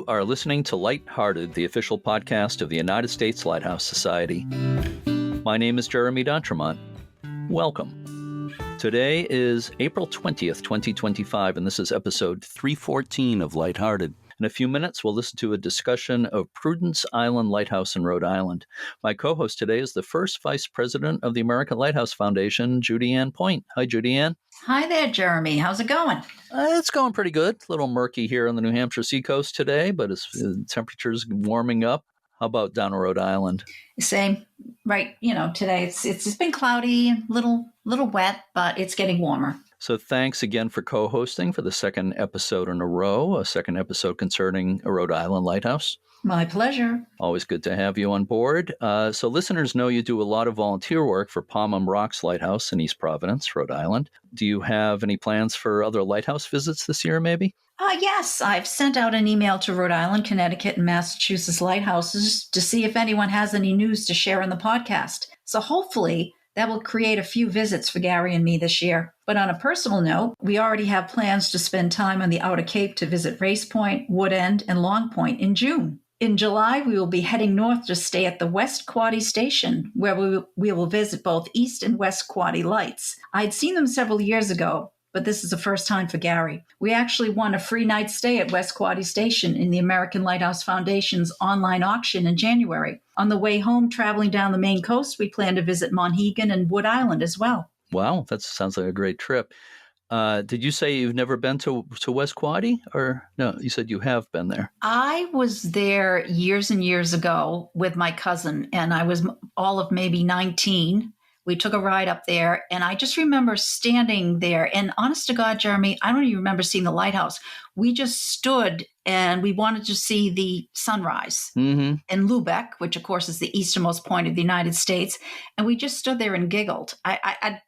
You are listening to Lighthearted, the official podcast of the United States Lighthouse Society. My name is Jeremy D'Entremont. Welcome. Today is April 20th, 2025, and this is episode 314 of Lighthearted. In a few minutes, we'll listen to a discussion of Prudence Island Lighthouse in Rhode Island. My co-host today is the first vice president of the American Lighthouse Foundation, Judy Ann Point. Hi, Judy Ann. Hi there, Jeremy. How's it going? It's going pretty good. A little murky here on the New Hampshire seacoast today, but the temperature's warming up. How about down in Rhode Island? Same. Right. Today it's been cloudy, little wet, but it's getting warmer. So thanks again for co-hosting for the second episode in a row, a second episode concerning a Rhode Island lighthouse. My pleasure. Always good to have you on board. So listeners know you do a lot of volunteer work for Palm Rocks Lighthouse in East Providence, Rhode Island. Do you have any plans for other lighthouse visits this year, maybe? Yes, I've sent out an email to Rhode Island, Connecticut, and Massachusetts lighthouses to see if anyone has any news to share in the podcast. So hopefully that will create a few visits for Gary and me this year. But on a personal note, we already have plans to spend time on the Outer Cape to visit Race Point, Wood End, and Long Point in June. In July, we will be heading north to stay at the West Quoddy Station, where we will visit both East and West Quoddy lights. I'd seen them several years ago, but this is the first time for Gary. We actually won a free night stay at West Quoddy Station in the American Lighthouse Foundation's online auction in January. On the way home, traveling down the Maine coast, we plan to visit Monhegan and Wood Island as well. Wow, that sounds like a great trip. Did you say you've never been to West Quoddy? Or no, you said you have been there. I was there years and years ago with my cousin, and I was all of maybe 19. We took a ride up there, and I just remember standing there. And honest to God, Jeremy, I don't even remember seeing the lighthouse. We just stood, and we wanted to see the sunrise in Lubeck, which, of course, is the easternmost point of the United States. And we just stood there and giggled.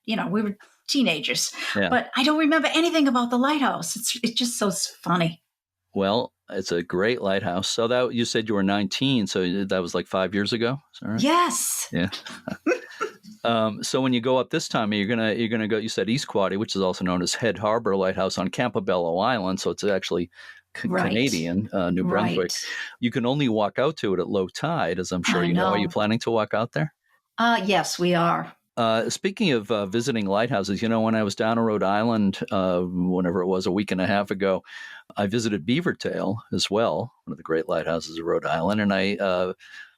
We were teenagers, but I don't remember anything about the lighthouse. It's just so funny. Well, it's a great lighthouse. So that you said you were 19, so that was like 5 years ago. Is that right? Yes. Yeah. So when you go up this time, you're gonna go. You said East Quoddy, which is also known as Head Harbor Lighthouse on Campobello Island. So it's actually Canadian, New Brunswick. Right. You can only walk out to it at low tide, as I'm sure you know. Are you planning to walk out there? Yes, we are. Speaking of visiting lighthouses, when I was down in Rhode Island, whenever it was a week and a half ago, I visited Beavertail as well, one of the great lighthouses of Rhode Island, and I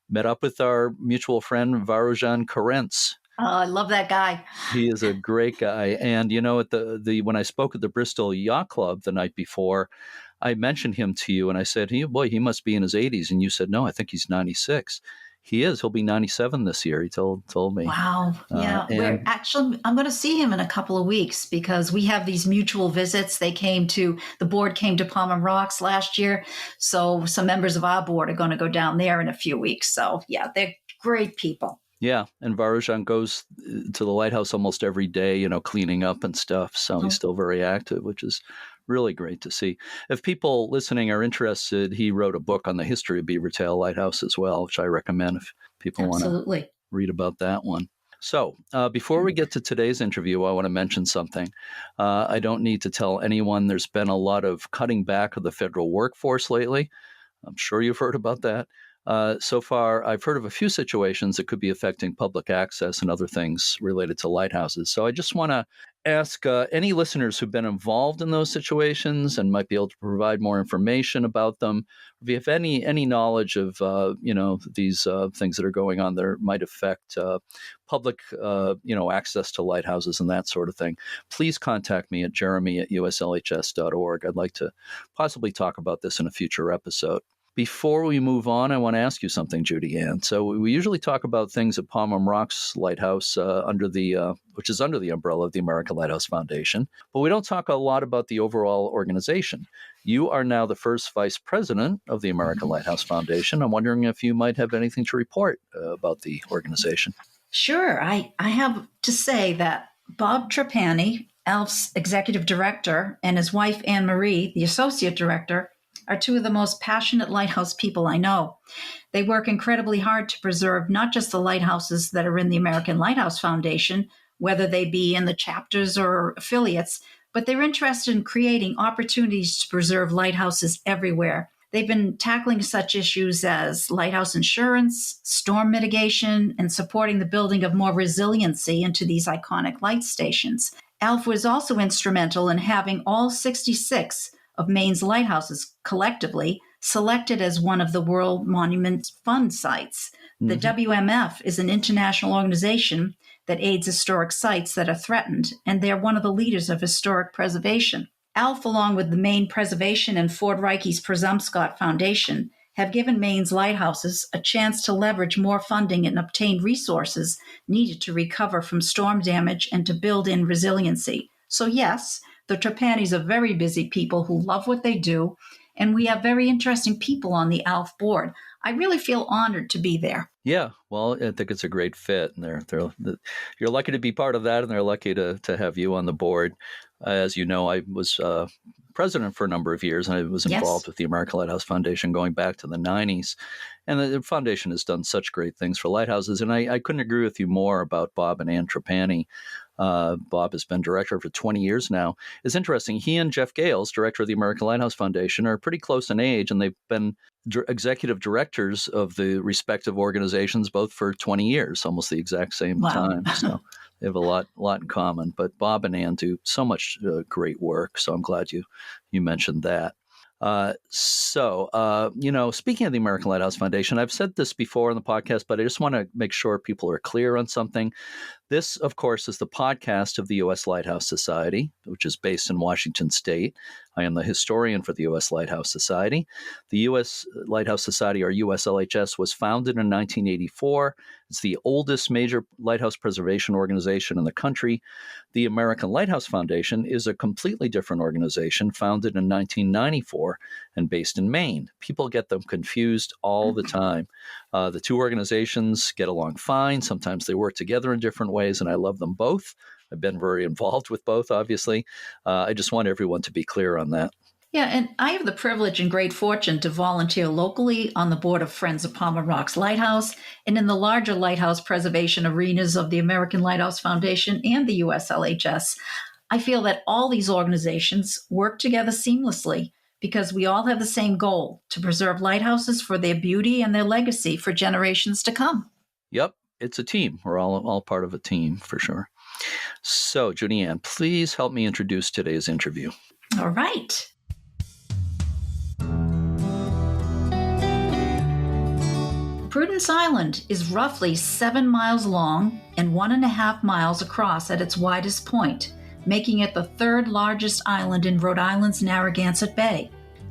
met up with our mutual friend Varujan Karentz. I love that guy. He is a great guy. And, at the when I spoke at the Bristol Yacht Club the night before, I mentioned him to you and I said, he must be in his 80s. And you said, no, I think he's 96. He is. He'll be 97 this year, he told me. Wow. Yeah. I'm going to see him in a couple of weeks because we have these mutual visits. The board came to Palm Rocks last year. So some members of our board are going to go down there in a few weeks. So, yeah, they're great people. Yeah, and Varujan goes to the lighthouse almost every day, cleaning up and stuff. So he's still very active, which is really great to see. If people listening are interested, he wrote a book on the history of Beavertail Lighthouse as well, which I recommend if people want to read about that one. So before we get to today's interview, I want to mention something. I don't need to tell anyone there's been a lot of cutting back of the federal workforce lately. I'm sure you've heard about that. So far, I've heard of a few situations that could be affecting public access and other things related to lighthouses. So I just want to ask any listeners who've been involved in those situations and might be able to provide more information about them, if you have any knowledge of, these things that are going on that might affect public, access to lighthouses and that sort of thing, please contact me at jeremy@uslhs.org. I'd like to possibly talk about this in a future episode. Before we move on, I want to ask you something, Judy Ann. So we usually talk about things at Palm Rocks Lighthouse which is under the umbrella of the American Lighthouse Foundation, but we don't talk a lot about the overall organization. You are now the first vice president of the American Lighthouse Foundation. I'm wondering if you might have anything to report about the organization. Sure. I have to say that Bob Trapani, ALF's executive director, and his wife, Anne Marie, the associate director, are two of the most passionate lighthouse people I know. They work incredibly hard to preserve not just the lighthouses that are in the American Lighthouse Foundation, whether they be in the chapters or affiliates, but they're interested in creating opportunities to preserve lighthouses everywhere. They've been tackling such issues as lighthouse insurance, storm mitigation, and supporting the building of more resiliency into these iconic light stations. ALF was also instrumental in having all 66 of Maine's lighthouses collectively selected as one of the World Monument Fund sites. The WMF is an international organization that aids historic sites that are threatened, and they're one of the leaders of historic preservation. ALF, along with the Maine Preservation and Ford Reiche's Presumpscott Foundation, have given Maine's lighthouses a chance to leverage more funding and obtain resources needed to recover from storm damage and to build in resiliency. So yes, the Trepannis are very busy people who love what they do, and we have very interesting people on the ALF board. I really feel honored to be there. Yeah, well, I think it's a great fit, and you're lucky to be part of that, and they're lucky to have you on the board. As you know, I was president for a number of years, and I was involved with the American Lighthouse Foundation going back to the 90s. And the foundation has done such great things for lighthouses. And I couldn't agree with you more about Bob and Ann Trapani. Bob has been director for 20 years now. It's interesting. He and Jeff Gales, director of the American Lighthouse Foundation, are pretty close in age, and they've been executive directors of the respective organizations both for 20 years, almost the exact same time. So they have a lot in common. But Bob and Ann do so much great work. So I'm glad you mentioned that. Speaking of the American Lighthouse Foundation, I've said this before on the podcast, but I just want to make sure people are clear on something. This, of course, is the podcast of the U.S. Lighthouse Society, which is based in Washington State. I am the historian for the U.S. Lighthouse Society. The U.S. Lighthouse Society, or USLHS, was founded in 1984. It's the oldest major lighthouse preservation organization in the country. The American Lighthouse Foundation is a completely different organization, founded in 1994 and based in Maine. People get them confused all the time. The two organizations get along fine. Sometimes they work together in different ways, and I love them both. I've been very involved with both, obviously. I just want everyone to be clear on that. Yeah, and I have the privilege and great fortune to volunteer locally on the board of Friends of Palmer Rocks Lighthouse and in the larger lighthouse preservation arenas of the American Lighthouse Foundation and the USLHS. I feel that all these organizations work together seamlessly because we all have the same goal, to preserve lighthouses for their beauty and their legacy for generations to come. Yep, it's a team. We're all part of a team, for sure. So, Judy Ann, please help me introduce today's interview. All right. Prudence Island is roughly 7 miles long and 1.5 miles across at its widest point, making it the third largest island in Rhode Island's Narragansett Bay.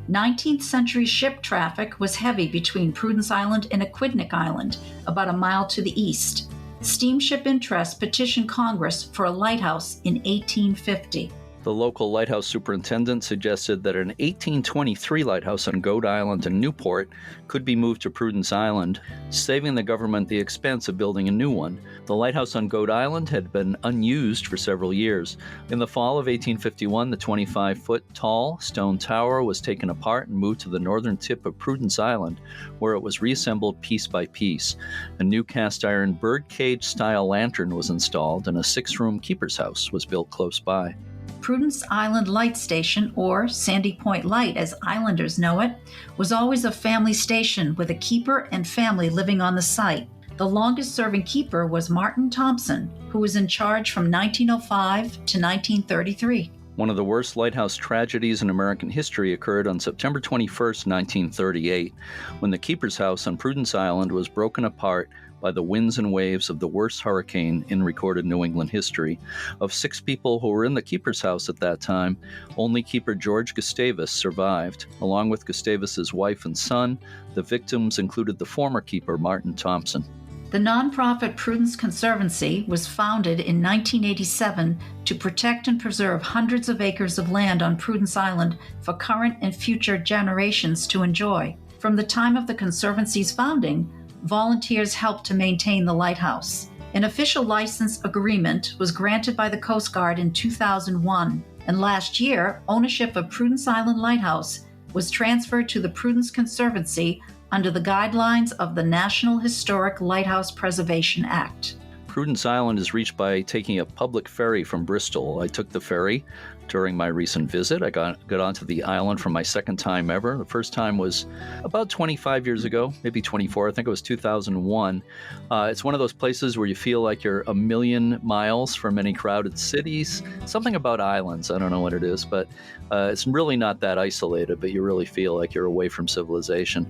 19th century ship traffic was heavy between Prudence Island and Aquidneck Island, about a mile to the east. Steamship interest petitioned Congress for a lighthouse in 1850. The local lighthouse superintendent suggested that an 1823 lighthouse on Rhode Island and Newport could be moved to Prudence Island, saving the government the expense of building a new one. The lighthouse on Rhode Island had been unused for several years. In the fall of 1851, the 25-foot-tall stone tower was taken apart and moved to the northern tip of Prudence Island, where it was reassembled piece by piece. A new cast-iron birdcage-style lantern was installed, and a 6-room keeper's house was built close by. Prudence Island Light Station, or Sandy Point Light as Islanders know it, was always a family station with a keeper and family living on the site. The longest-serving keeper was Martin Thompson, who was in charge from 1905 to 1933. One of the worst lighthouse tragedies in American history occurred on September 21, 1938, when the keeper's house on Prudence Island was broken apart by the winds and waves of the worst hurricane in recorded New England history. Of 6 people who were in the keeper's house at that time, only keeper George Gustavus survived. Along with Gustavus's wife and son, the victims included the former keeper, Martin Thompson. The nonprofit Prudence Conservancy was founded in 1987 to protect and preserve hundreds of acres of land on Prudence Island for current and future generations to enjoy. From the time of the Conservancy's founding, volunteers helped to maintain the lighthouse. An official license agreement was granted by the Coast Guard in 2001, and last year, ownership of Prudence Island Lighthouse was transferred to the Prudence Conservancy under the guidelines of the National Historic Lighthouse Preservation Act. Prudence Island is reached by taking a public ferry from Bristol. I took the ferry during my recent visit. I got onto the island for my second time ever. The first time was about 25 years ago, maybe 24. I think it was 2001. It's one of those places where you feel like you're a million miles from any crowded cities. Something about islands, I don't know what it is, but it's really not that isolated, but you really feel like you're away from civilization.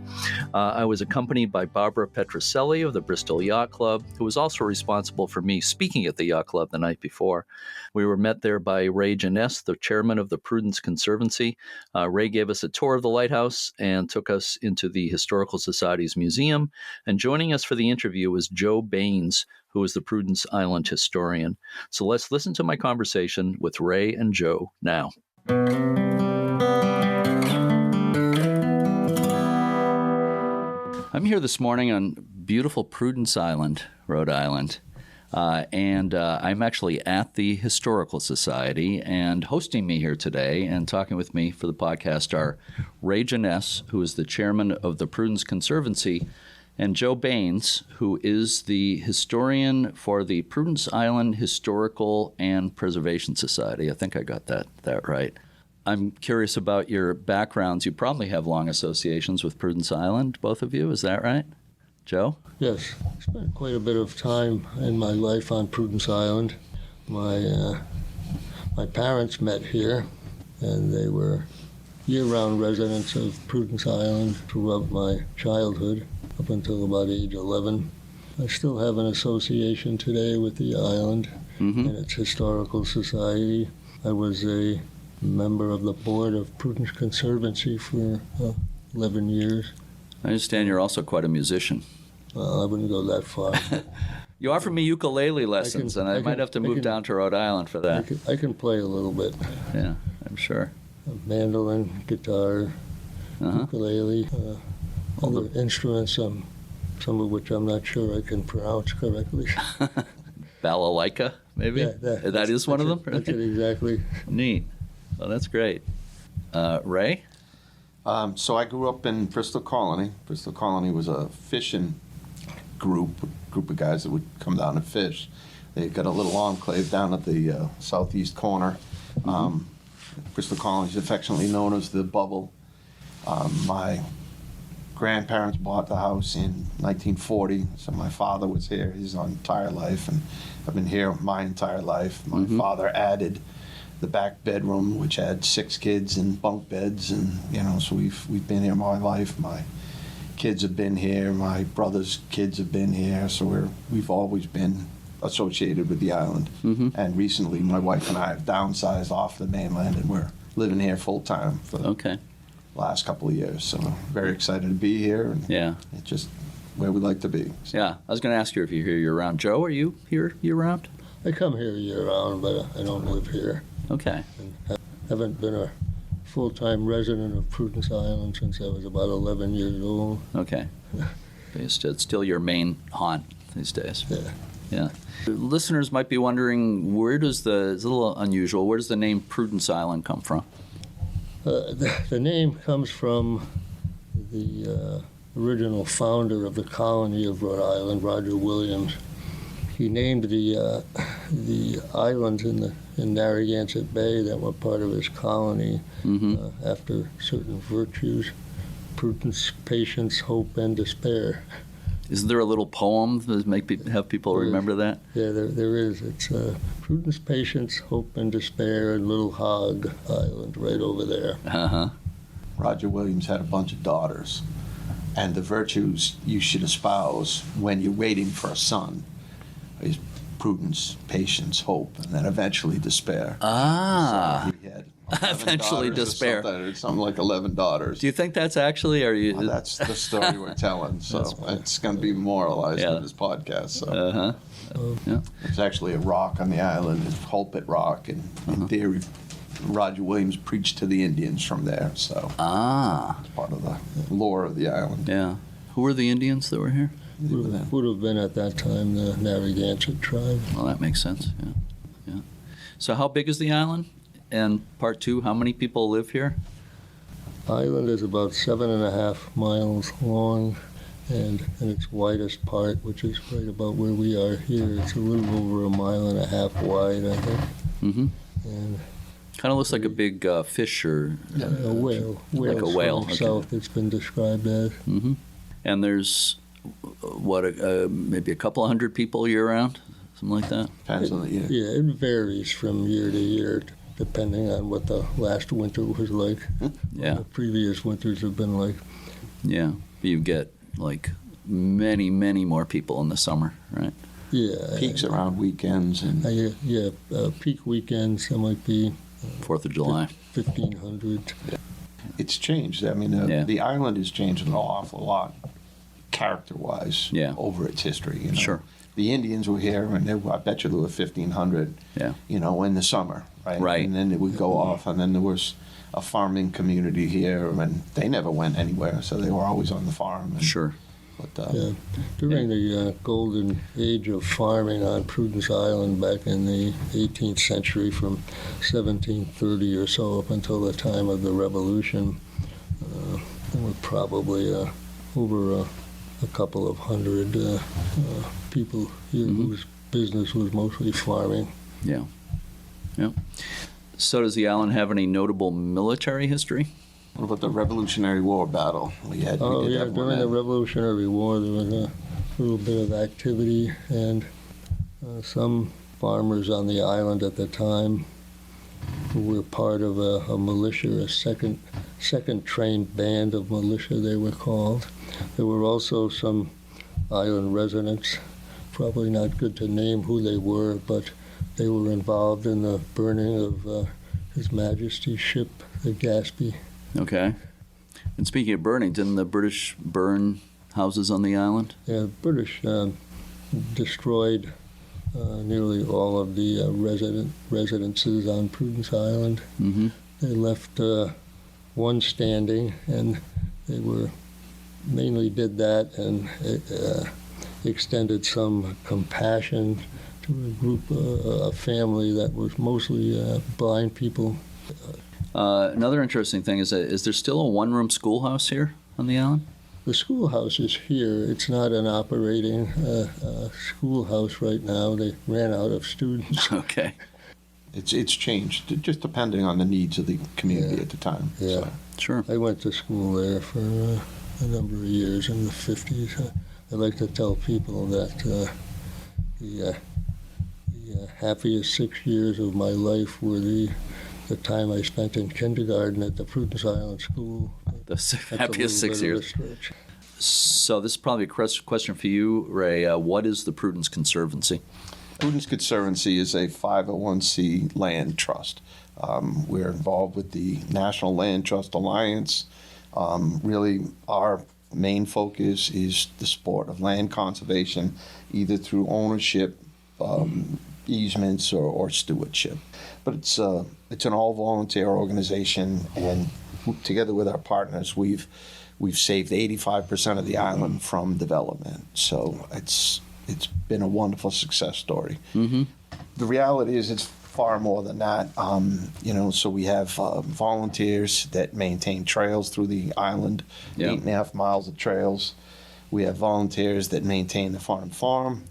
I was accompanied by Barbara Petroselli of the Bristol Yacht Club, who was also responsible for me speaking at the yacht club the night before. We were met there by Ray Jenness, the chairman of the Prudence Conservancy. Ray gave us a tour of the lighthouse and took us into the Historical Society's museum. And joining us for the interview was Joe Bains, who is the Prudence Island historian. So let's listen to my conversation with Ray and Joe now. I'm here this morning on beautiful Prudence Island, Rhode Island. And I'm actually at the Historical Society, and hosting me here today and talking with me for the podcast are Ray Jenness, who is the chairman of the Prudence Conservancy, and Joe Bains, who is the historian for the Prudence Island Historical and Preservation Society. I think I got that right. I'm curious about your backgrounds. You probably have long associations with Prudence Island, both of you. Is that right? Joe? Yes, I spent quite a bit of time in my life on Prudence Island. My parents met here, and they were year-round residents of Prudence Island throughout my childhood, up until about age 11. I still have an association today with the island and its Historical Society. I was a member of the board of Prudence Conservancy for 11 years. I understand you're also quite a musician. Well, I wouldn't go that far. You offered me ukulele lessons, and I might have to move down to Rhode Island for that. I can play a little bit. Yeah, I'm sure. Mandolin, guitar, ukulele, other instruments, some of which I'm not sure I can pronounce correctly. Balalaika, maybe? Yeah, that is one of them? That's it, exactly. Neat. Well, that's great. Ray? So I grew up in Bristol Colony. Bristol Colony was a fishing group of guys that would come down and fish. They got a little enclave down at the southeast corner. Bristol Colony is affectionately known as the Bubble. My grandparents bought the house in 1940, so my father was here his entire life, and I've been here my entire life. My father added the back bedroom, which had 6 kids and bunk beds, and so we've been here my life. My kids have been here, my brother's kids have been here, so we've always been associated with the island. And recently, my wife and I have downsized off the mainland, and we're living here full time for the last couple of years. So very excited to be here, and it's just where we like to be. So. Yeah, I was going to ask you if you're here year-round. Joe, are you here year-round? I come here year-round, but I don't live here. Okay. And haven't been a full-time resident of Prudence Island since I was about 11 years old. Okay. It's still your main haunt these days. Yeah. Yeah. Listeners might be wondering, it's a little unusual, where does the name Prudence Island come from? The name comes from the original founder of the colony of Rhode Island, Roger Williams. He named the islands in Narragansett Bay that were part of his colony after certain virtues: prudence, patience, hope, and despair. Isn't there a little poem that have people remember that? Yeah, there is. It's Prudence, Patience, Hope, and Despair, and Little Hog Island right over there. Roger Williams had a bunch of daughters, and the virtues you should espouse when you're waiting for a son is prudence, patience, hope, and then eventually despair. So he had eventually despair. Something like 11 daughters. Do you think that's actually, Well, that's the story we're telling, so it's going to be memorialized in this podcast. So. It's actually a rock on the island, it's Hulpit Rock, and in theory, Roger Williams preached to the Indians from there, so it's part of the lore of the island. Yeah. Who were the Indians that were here? Would have been at that time the Narragansett tribe. Well, that makes sense, yeah. So how big is the island? And part 2, how many people live here? Island is about 7.5 miles long, and in its widest part, which is right about where we are here, it's a little over 1.5 miles wide, I think. And Kind of looks like a big fish or a whale. Like a whale. From the south, it's been described as. Mm-hmm. And there's maybe a couple of hundred people year-round, something like that? Depends on the year. Yeah, it varies from year to year, depending on what the last winter was like. Yeah. The previous winters have been like. Yeah, you get like many, many more people in the summer, right? Yeah. Peaks around weekends. And peak weekends, there might be 4th of July. 1,500. It's changed. I mean, the island has changed an awful lot, character-wise, over its history. You know? Sure. The Indians were here, and I bet you there were 1,500, in the summer, right? Right. And then it would go off, and then there was a farming community here, and they never went anywhere, so they were always on the farm. And, sure. But, During the golden age of farming on Prudence Island back in the 18th century, from 1730 or so up until the time of the Revolution, there were probably over a couple of hundred people here whose business was mostly farming. Yeah. Yeah. So does the island have any notable military history? what about the Revolutionary War battle? We did have one during the Revolutionary War, there was a little bit of activity, and some farmers on the island at the time who were part of a militia, a second trained band of militia, they were called. There were also some island residents, probably not good to name who they were, but they were involved in the burning of His Majesty's ship, the Gaspee. Okay. And speaking of burning, didn't the British burn houses on the island? Yeah, the British destroyed nearly all of the residences on Prudence Island. Mm-hmm. They left one standing, and they mainly did that and extended some compassion to a group, a family that was mostly blind people. Another interesting thing is there still a one-room schoolhouse here on the island? The schoolhouse is here. It's not an operating schoolhouse right now. They ran out of students. Okay. It's changed, just depending on the needs of the community at the time. Yeah. So. Sure. I went to school there for a number of years in the 50s. I like to tell people that the happiest 6 years of my life were the time I spent in kindergarten at the Prudence Island School. The happiest 6 years. So this is probably a question for you, Ray. What is the Prudence Conservancy? Prudence Conservancy is a 501c land trust. We're involved with the National Land Trust Alliance. Really, our main focus is the sport of land conservation, either through ownership, easements, or stewardship. But it's an all-volunteer organization, and together with our partners, we've saved 85% of the island from development. So it's been a wonderful success story. Mm-hmm. The reality is it's far more than that. So we have volunteers that maintain trails through the island, 8.5 miles of trails. We have volunteers that maintain the farm,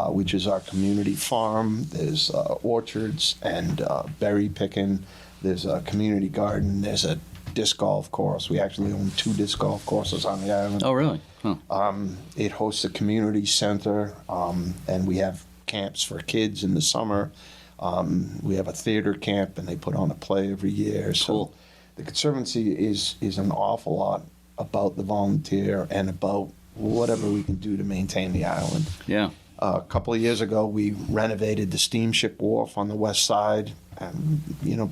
which is our community farm. There's orchards and berry picking. There's a community garden. There's a disc golf course. We actually own 2 disc golf courses on the island. Oh, really? Huh. It hosts a community center, and we have camps for kids in the summer. We have a theater camp, and they put on a play every year. Cool. So the Conservancy is an awful lot about the volunteer and about whatever we can do to maintain the island. Yeah. A couple of years ago, we renovated the steamship wharf on the west side, and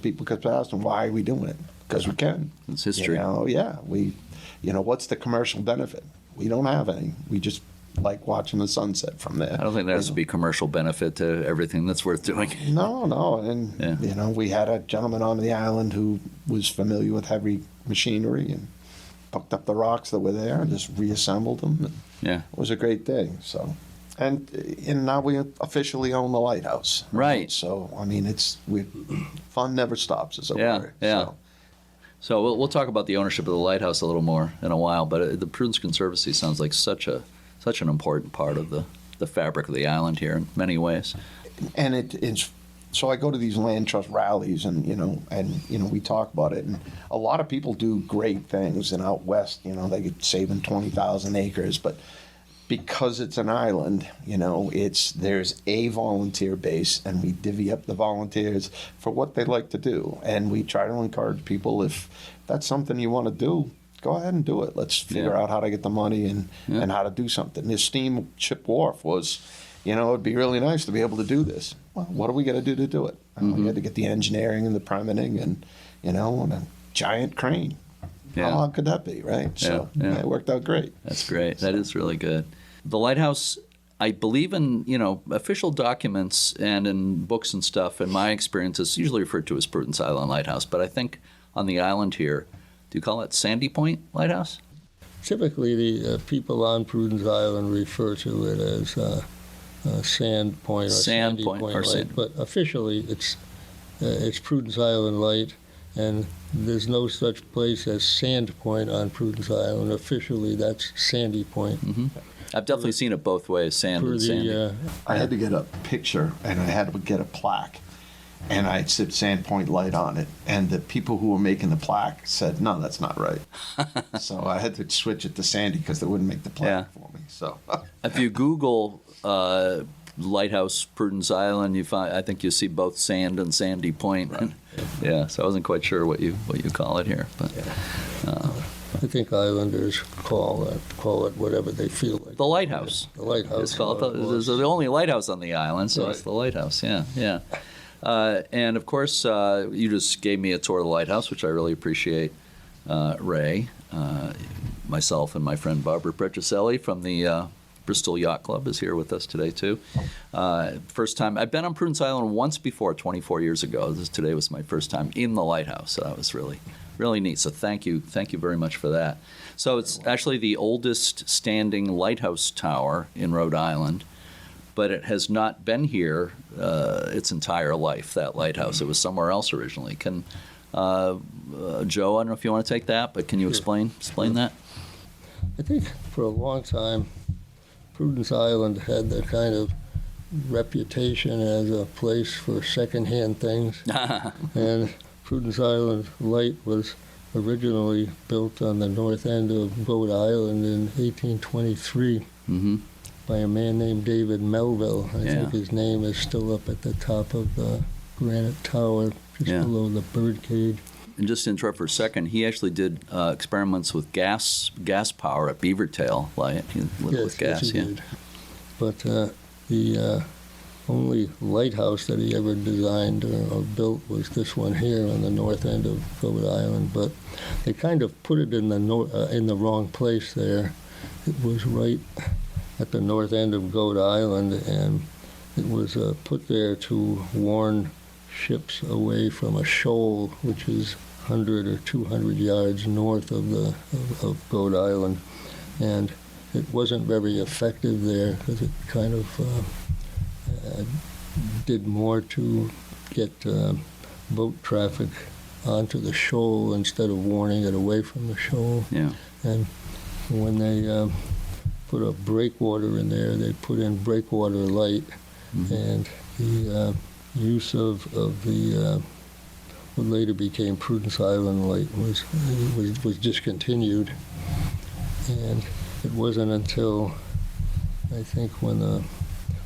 people kept asking, "Why are we doing it?" Because we can. It's history. What's the commercial benefit? We don't have any. We just like watching the sunset from there. I don't think there has to be commercial benefit to everything that's worth doing. No, and we had a gentleman on the island who was familiar with heavy machinery and picked up the rocks that were there and just reassembled them. Yeah, it was a great day. So. And now we officially own the lighthouse. Right. So, fun never stops, as it were. Yeah. So we'll talk about the ownership of the lighthouse a little more in a while, but the Prudence Conservancy sounds like such an important part of the fabric of the island here in many ways. And it's So I go to these land trust rallies, and we talk about it, and a lot of people do great things. And out west, they get saving 20,000 acres, but because it's an island, there's a volunteer base, and we divvy up the volunteers for what they like to do, and we try to encourage people, if that's something you want to do, go ahead and do it. Let's figure out how to get the money and how to do something. This steamship wharf was, it'd be really nice to be able to do this. Well, what are we going to do it? We had to get the engineering and the permitting and a giant crane. Yeah. How hard could that be, right? So it worked out great. That's great. That is really good. The lighthouse, I believe in, official documents and in books and stuff, in my experience, it's usually referred to as Prudence Island Lighthouse. But I think on the island here, do you call it Sandy Point Lighthouse? Typically, the people on Prudence Island refer to it as Sand Point or Sandy Point Light, but officially it's Prudence Island Light, and there's no such place as Sand Point on Prudence Island. Officially, that's Sandy Point. Mm-hmm. I've definitely seen it both ways, sand and sandy. I had to get a picture, and I had to get a plaque, and I said Sandpoint Light on it, and the people who were making the plaque said, no, that's not right. So I had to switch it to Sandy because they wouldn't make the plaque for me. So if you Google Lighthouse Prudence Island, I think you see both Sand and Sandy Point. Right. Yeah, so I wasn't quite sure what you call it here, but. I think islanders call it whatever they feel like. The lighthouse. The lighthouse. It's called it's the only lighthouse on the island, so it's the lighthouse. Yeah. And of course, you just gave me a tour of the lighthouse, which I really appreciate. Ray, myself, and my friend Barbara Petrocelli from the Bristol Yacht Club is here with us today too. First time I've been on Prudence Island once before, 24 years ago. Today was my first time in the lighthouse, so that was really neat. So thank you very much for that. So it's actually the oldest standing lighthouse tower in Rhode Island, but it has not been here its entire life, that lighthouse. It was somewhere else originally. Can Joe, I don't know if you want to take that, but can you explain that? I think for a long time, Prudence Island had the kind of reputation as a place for secondhand things. And Prudence Island Light was originally built on the north end of Rhode Island in 1823 by a man named David Melville. I think his name is still up at the top of the granite tower, just below the birdcage. And just to interrupt for a second, he actually did experiments with gas power at Beavertail Light. He lived with gas, he did. But the only lighthouse that he ever designed or built was this one here on the north end of Rhode Island. But they kind of put it in the wrong place there. It was right at the north end of Rhode Island, and it was put there to warn ships away from a shoal, which is 100 or 200 yards north of Rhode Island. And it wasn't very effective there because it kind of did more to get boat traffic onto the shoal instead of warning it away from the shoal. Yeah. And when they put a breakwater in there, they put in breakwater light, and the use of the what later became Prudence Island Light was discontinued. And it wasn't until, I think, when the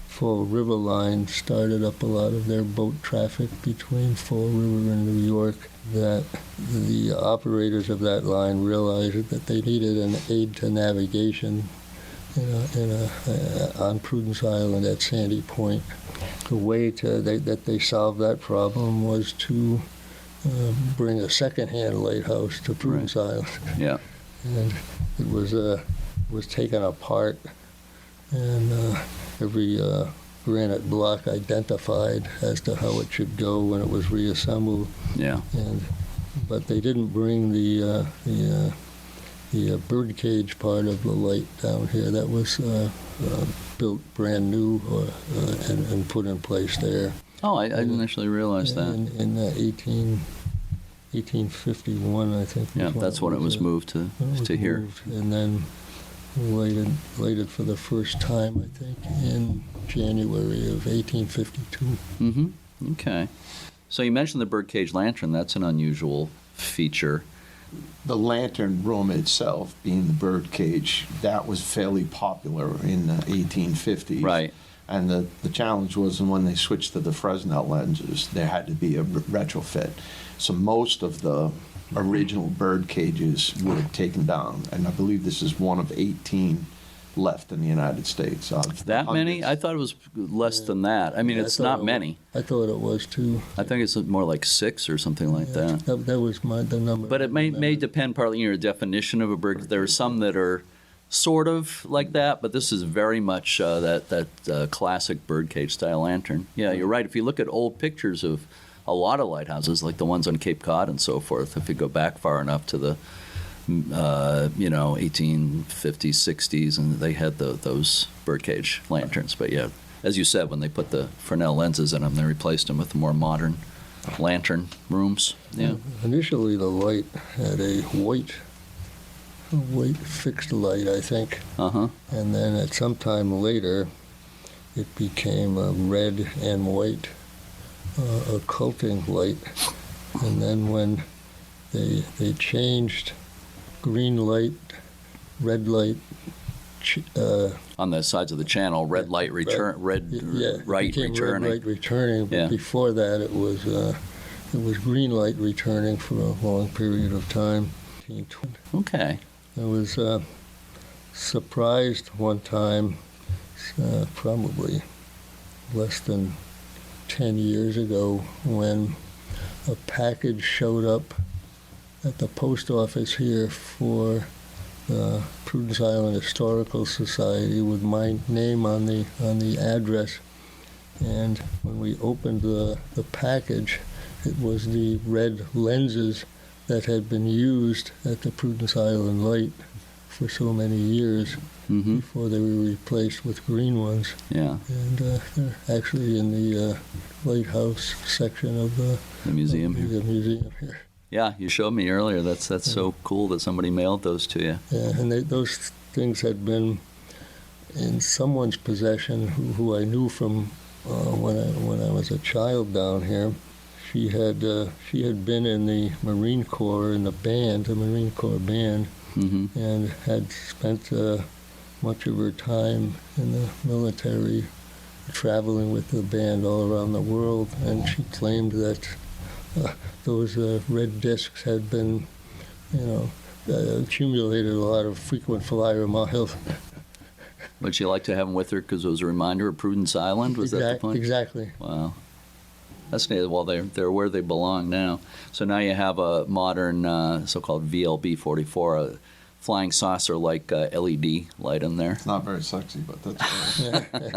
Fall River line started up a lot of their boat traffic between Fall River and New York that the operators of that line realized that they needed an aid to navigation on Prudence Island at Sandy Point. The way that they solved that problem was to bring a second-hand lighthouse to Prudence Island. Yeah. And it was taken apart, and every granite block identified as to how it should go when it was reassembled. Yeah. But they didn't bring the birdcage part of the light down here. That was built brand new and put in place there. Oh, I didn't actually realize that. In 1851, I think. Yeah, that's when it was moved to here. Moved, and then lighted for the first time, I think, in January of 1852. Okay. So you mentioned the birdcage lantern. That's an unusual feature. The lantern room itself, being the bird cage, that was fairly popular in the 1850s. Right. And the challenge was when they switched to the Fresnel lenses, there had to be a retrofit. So most of the original bird cages were taken down, and I believe this is one of 18 left in the United States. That many? I thought it was less than that. I mean, it's not many. I thought it was too. I think it's more like 6 or something like that. That was the number. But it may depend partly on your definition of a bird. There are some that are sort of like that, but this is very much that classic birdcage style lantern. Yeah, you're right. If you look at old pictures of a lot of lighthouses, like the ones on Cape Cod and so forth, if you go back far enough to the 1850s, 60s, and they had those birdcage lanterns. But yeah, as you said, when they put the Fresnel lenses in them, they replaced them with the more modern lantern rooms. Yeah. Initially, the light had a white fixed light, I think. Uh-huh. And then at some time later, it became a red and white occulting light. And then when they changed green light, red light. On the sides of the channel, red light return, right returning. Red light returning. But before that, it was green light returning for a long period of time. Okay. I was surprised one time, probably less than 10 years ago, when a package showed up at the post office here for the Prudence Island Historical Society with my name on the address. And when we opened the package, it was the red lenses that had been used at the Prudence Island Light for so many years before they were replaced with green ones. Yeah. And they're actually in the lighthouse section of the museum here. The museum here. Yeah, you showed me earlier. That's so cool that somebody mailed those to you. Yeah, and those things had been in someone's possession who I knew from when I was a child down here. She had been in the Marine Corps in the Marine Corps band, and had spent much of her time in the military, traveling with the band all around the world. And she claimed that those red discs had been, accumulated a lot of frequent flyer miles. Would she like to have them with her because it was a reminder of Prudence Island? Was that the point? Exactly. Wow. That's neat. Well, they're where they belong now. So now you have a modern so-called VLB-44, a flying saucer-like LED light in there. It's not very sexy, but that's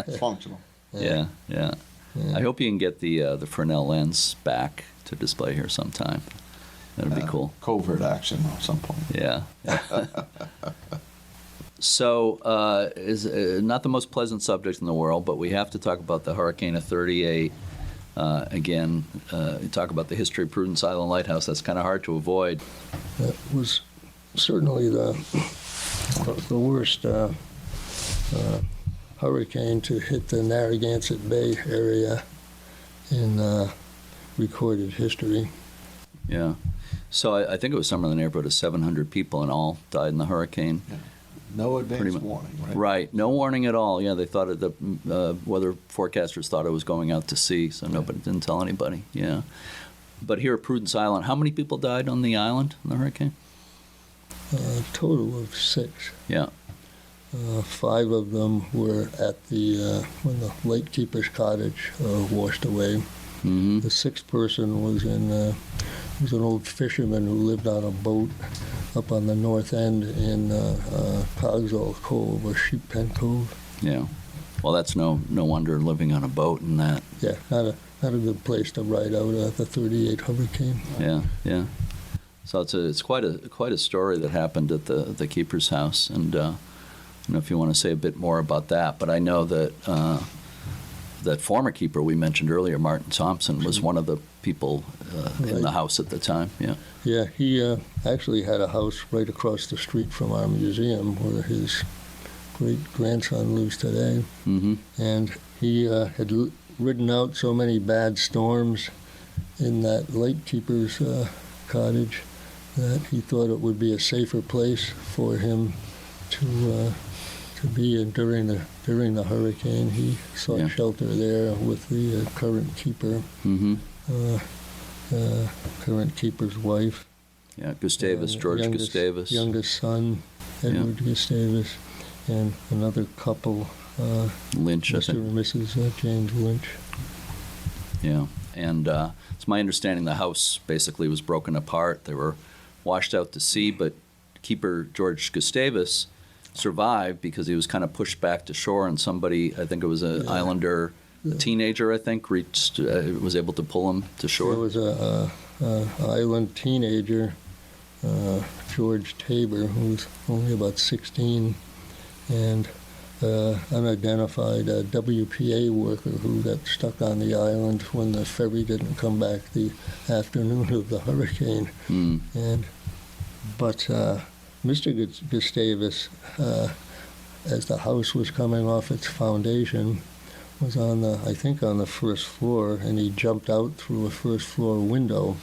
it's functional. Yeah. I hope you can get the Fresnel lens back to display here sometime. That'd be cool. Covert action at some point. Yeah. So, is not the most pleasant subject in the world, but we have to talk about the Hurricane of '38. Again, talk about the history of Prudence Island Lighthouse. That's kind of hard to avoid. That was certainly the worst hurricane to hit the Narragansett Bay area in recorded history. Yeah. So I think it was somewhere in the neighborhood of 700 people in all died in the hurricane. Yeah. No advance warning, right? Right. No warning at all. Yeah, they thought the weather forecasters thought it was going out to sea, so nobody didn't tell anybody. Yeah. But here at Prudence Island, how many people died on the island in the hurricane? A total of 6. Yeah. 5 of them were at when the lightkeeper's cottage washed away. Mm-hmm. The 6th person was an old fisherman who lived on a boat up on the north end in Cogswell Cove or Sheep Pen Cove. Yeah. Well, that's no wonder living on a boat and that. Yeah, not a good place to ride out the '38 hurricane. Yeah. So it's quite a story that happened at the keeper's house, and I don't know if you want to say a bit more about that, but I know that that former keeper we mentioned earlier, Martin Thompson, was one of the people in the house at the time. Yeah. Yeah, he actually had a house right across the street from our museum where his great-grandson lives today. Mm-hmm. And he had ridden out so many bad storms in that lightkeeper's cottage that he thought it would be a safer place for him to be in during the hurricane. He sought shelter there with the current keeper, current keeper's wife. Yeah, Gustavus, George Gustavus. Youngest son, Edward Gustavus, and another couple, Lynch, Mr. and Mrs. James Lynch. Yeah, and it's my understanding the house basically was broken apart. They were washed out to sea, but keeper George Gustavus survived because he was kind of pushed back to shore, and somebody, I think it was an islander, a teenager, I think, was able to pull him to shore. There was a island teenager, George Tabor, who was only about 16, and unidentified WPA worker who got stuck on the island when the ferry didn't come back the afternoon of the hurricane. But Mr. Gustavus, as the house was coming off its foundation, was on the first floor, and he jumped out through a first floor window.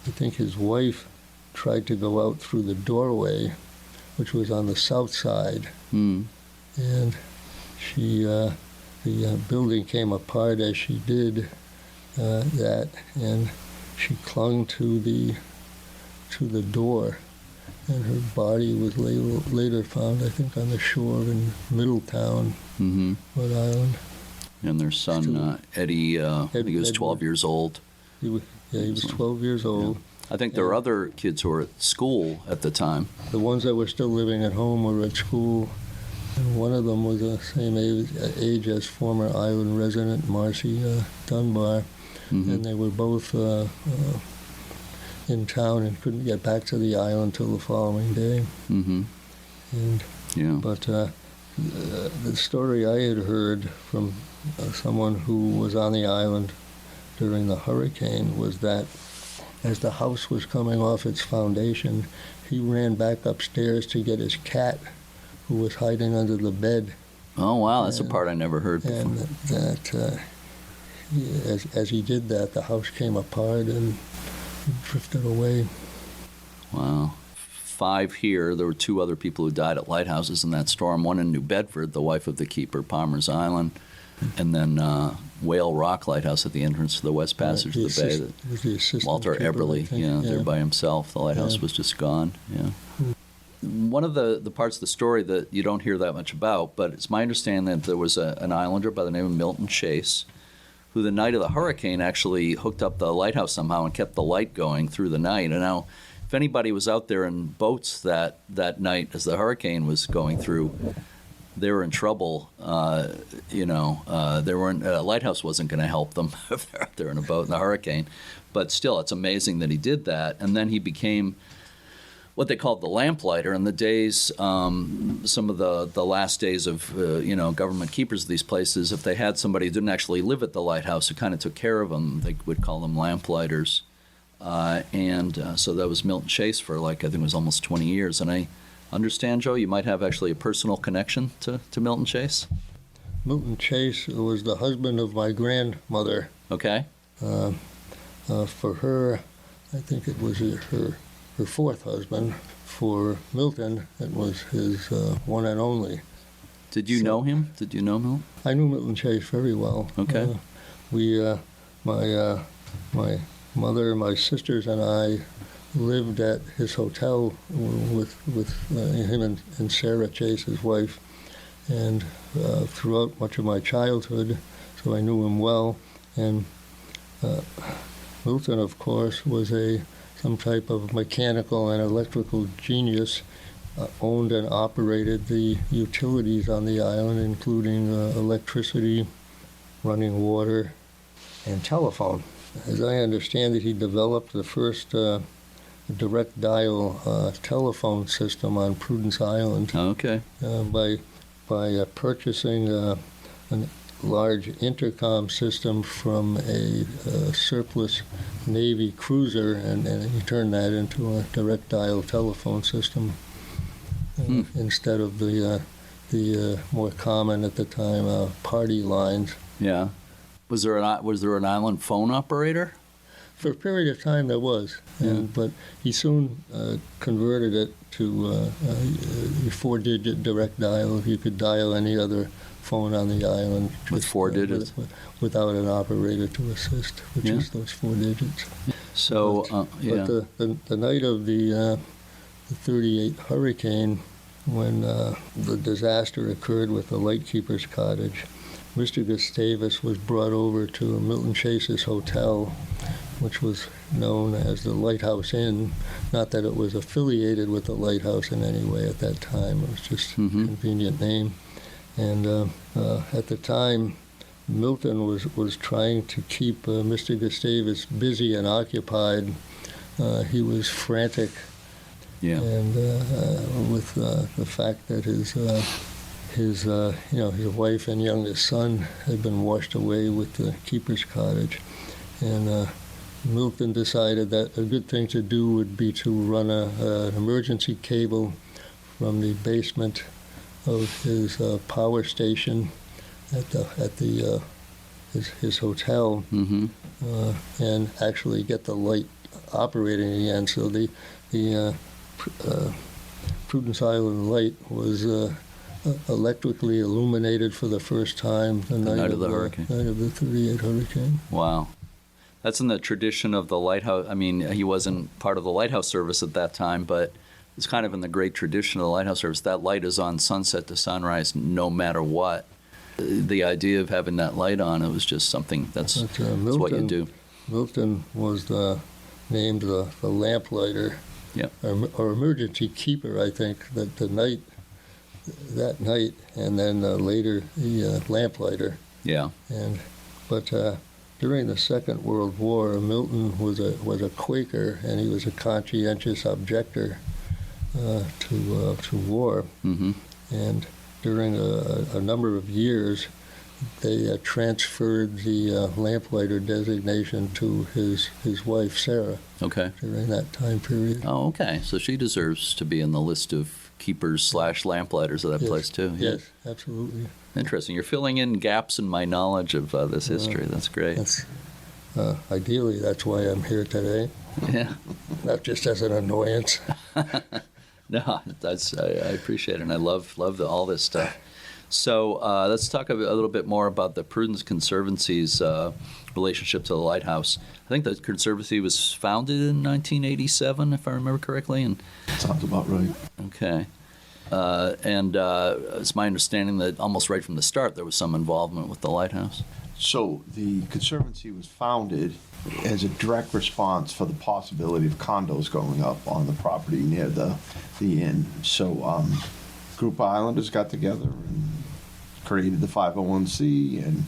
I think his wife tried to go out through the doorway, which was on the south side, and the building came apart as she did that, and she clung to the door, and her body was later found, I think, on the shore in Middletown, Rhode Island. And their son, Eddie, I think he was 12 years old. He was 12 years old. I think there were other kids who were at school at the time. The ones that were still living at home were at school, and one of them was the same age as former island resident Marcy Dunbar, and they were both in town and couldn't get back to the island till the following day. But the story I had heard from someone who was on the island during the hurricane was that as the house was coming off its foundation, he ran back upstairs to get his cat, who was hiding under the bed. Oh, wow, that's a part I never heard before. And that as he did that, the house came apart and drifted away. Wow. 5 here. There were 2 other people who died at lighthouses in that storm. One in New Bedford, the wife of the keeper, Palmer's Island, and then Whale Rock Lighthouse at the entrance to the West Passage of the bay. Walter Eberly, there by himself. The lighthouse was just gone. One of the parts of the story that you don't hear that much about, but it's my understanding that there was an islander by the name of Milton Chase, who the night of the hurricane actually hooked up the lighthouse somehow and kept the light going through the night. And now, if anybody was out there in boats that night as the hurricane was going through, they were in trouble. A lighthouse wasn't going to help them if they're out there in a boat in the hurricane. But still, it's amazing that he did that. And then he became what they called the lamplighter. In the days, some of the last days of government keepers of these places, if they had somebody who didn't actually live at the lighthouse who kind of took care of them, they would call them lamplighters. So that was Milton Chase for I think it was almost 20 years. And I understand, Joe, you might have actually a personal connection to Milton Chase? Milton Chase was the husband of my grandmother. Okay. For her, I think it was her 4th husband. For Milton, it was his one and only. Did you know him? Did you know Milton? I knew Milton Chase very well. Okay. My mother, my sisters, and I lived at his hotel with him and Sarah Chase, his wife, and throughout much of my childhood, so I knew him well. And Milton, of course, was some type of mechanical and electrical genius, owned and operated the utilities on the island, including electricity, running water, and telephone. As I understand it, he developed the first direct dial telephone system on Prudence Island. Okay. By purchasing a large intercom system from a surplus Navy cruiser, and he turned that into a direct dial telephone system instead of the more common at the time party lines. Yeah. Was there an island phone operator? For a period of time there was, but he soon converted it to a 4-digit direct dial. You could dial any other phone on the island With 4 digits? without an operator to assist, which is those 4 digits. So, But the night of the 38 hurricane, when the disaster occurred with the lightkeeper's cottage, Mr. Gustavus was brought over to Milton Chase's hotel, which was known as the Lighthouse Inn. Not that it was affiliated with the lighthouse in any way at that time. It was just a convenient name. And at the time, Milton was trying to keep Mr. Gustavus busy and occupied. He was frantic, and with the fact that his wife and youngest son had been washed away with the keeper's cottage, and Milton decided that a good thing to do would be to run an emergency cable from the basement of his power station at his hotel, and actually get the light operating again. So the Prudence Island Light was electrically illuminated for the first time the night of the hurricane. Night of the 38 hurricane. Wow. That's in the tradition of the lighthouse. I mean, he wasn't part of the lighthouse service at that time, but it's kind of in the great tradition of the lighthouse service. That light is on sunset to sunrise no matter what. The idea of having that light on, it was just something that's what you do. Milton was named the lamplighter, or emergency keeper, I think, that night, and then later the lamplighter. Yeah. But during the Second World War, Milton was a Quaker, and he was a conscientious objector to war. And during a number of years, they transferred the lamplighter designation to his wife, Sarah. Okay. During that time period. Oh, okay. So she deserves to be in the list of keepers/lamplighters of that place too. Yes, absolutely. Interesting. You're filling in gaps in my knowledge of this history. That's great. Ideally, that's why I'm here today. Yeah. Not just as an annoyance. No, I appreciate it, and I love all this stuff. So let's talk a little bit more about the Prudence Conservancy's relationship to the lighthouse. I think the Conservancy was founded in 1987, if I remember correctly. And sounds about right. Okay. And it's my understanding that almost right from the start there was some involvement with the lighthouse. So the Conservancy was founded as a direct response for the possibility of condos going up on the property near the inn. So a group of islanders got together and created the 501c and